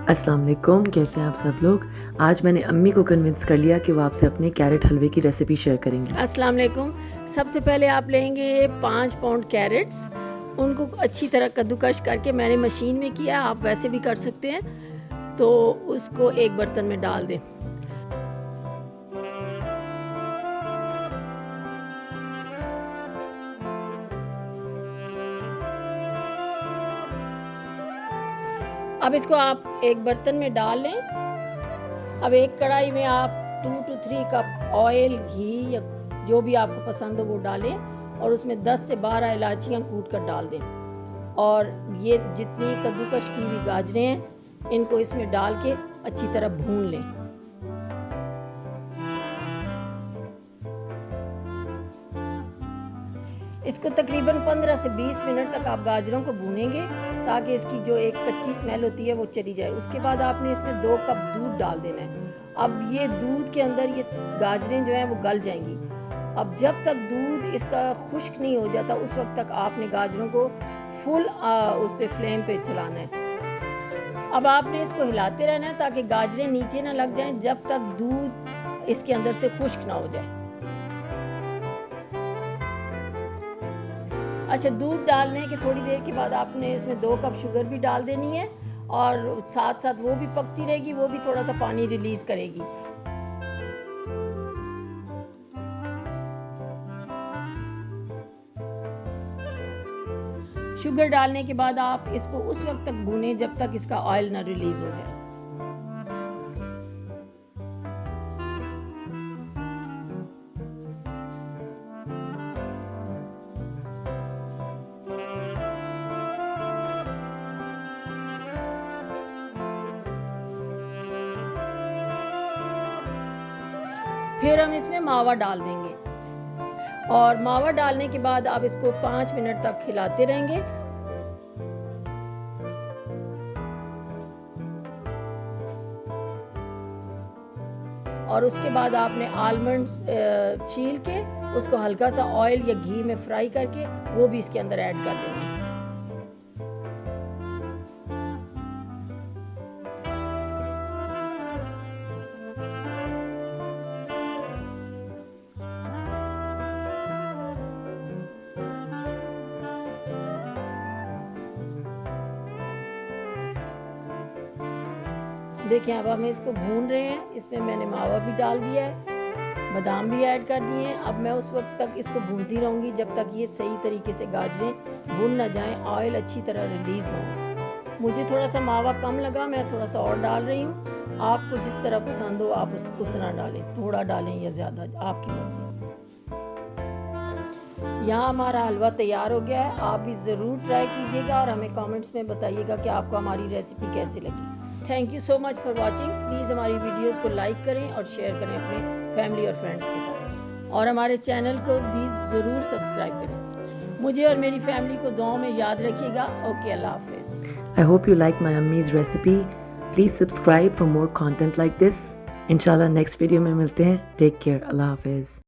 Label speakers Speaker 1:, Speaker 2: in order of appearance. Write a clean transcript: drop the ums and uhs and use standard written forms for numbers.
Speaker 1: अस्सलाम वालेकुम, कैसे हैं आप सब लोग। आज मैंने अम्मी को कन्विंस कर लिया कि वो आपसे अपने कैरेट हलवे की रेसिपी शेयर करेंगी।
Speaker 2: अस्सलाम वालेकुम। सबसे पहले आप लेंगे 5 पाउंड कैरेट्स, उनको अच्छी तरह कद्दूकश करके मैंने मशीन में किया, आप वैसे भी कर सकते हैं। तो उसको एक बर्तन में डाल दें। अब इसको आप एक बर्तन में डाल लें। अब एक कढ़ाई में आप 2 to 3 कप ऑयल, घी या जो भी आपको पसंद हो वो डालें और उसमें 10 से 12 इलायचियाँ कूट कर डाल दें। और ये जितनी कद्दूकश की हुई गाजरें हैं इनको इसमें डाल के अच्छी तरह भून लें। इसको तकरीबन 15 से 20 मिनट तक आप गाजरों को भूनेंगे ताकि इसकी जो एक कच्ची स्मेल होती है वो चली जाए। उसके बाद आपने इसमें 2 कप दूध डाल देना है। अब ये दूध के अंदर ये गाजरें जो हैं वो गल जाएंगी। अब जब तक दूध इसका खुश्क नहीं हो जाता उस वक्त तक आपने गाजरों को फुल उस पे फ्लेम पे चलाना है। अब आपने इसको हिलाते रहना है ताकि गाजरें नीचे ना लग जाएं जब तक दूध इसके अंदर से खुश्क ना हो जाए। अच्छा, दूध डालने के थोड़ी देर के बाद आपने इसमें 2 कप शुगर भी डाल देनी है और साथ साथ वो भी पकती रहेगी, वो भी थोड़ा सा पानी रिलीज करेगी। शुगर डालने के बाद आप इसको उस वक्त तक भूनें जब तक इसका ऑयल ना रिलीज हो जाए। फिर हम इसमें मावा डाल देंगे और मावा डालने के बाद आप इसको 5 मिनट तक खिलाते रहेंगे। और उसके बाद आपने आलमंड्स छील के उसको हल्का सा ऑयल या घी में फ्राई करके वो भी इसके अंदर ऐड कर देंगे। देखिए अब हम इसको भून रहे हैं। इसमें मैंने मावा भी डाल दिया है, बादाम भी ऐड कर दिए हैं। अब मैं उस वक्त तक इसको भूनती रहूँगी जब तक ये सही तरीके से गाजरें भून ना जाएं, ऑयल अच्छी तरह रिलीज़ ना हो जाए। मुझे थोड़ा सा मावा कम लगा, मैं थोड़ा सा और डाल रही हूँ। आपको जिस तरह पसंद हो आप उतना डालें, थोड़ा डालें या ज़्यादा, आपकी मर्ज़ी। यहाँ हमारा हलवा तैयार हो गया है। आप भी ज़रूर ट्राई कीजिएगा और हमें कमेंट्स में बताइएगा कि आपको हमारी रेसिपी कैसी लगी। Thank you so much for watching. Please हमारी वीडियोस को लाइक करें और शेयर करें अपने फैमिली और फ्रेंड्स के साथ, और हमारे चैनल को भी ज़रूर सब्सक्राइब करें। मुझे और मेरी फैमिली को दुआओं में याद रखिएगा। ओके, अल्लाह हाफिज़।
Speaker 1: I hope you like my अम्मीज़ recipe. Please subscribe for more content like this. इंशाल्लाह नेक्स्ट वीडियो में मिलते हैं। टेक केयर, अल्लाह हाफिज़।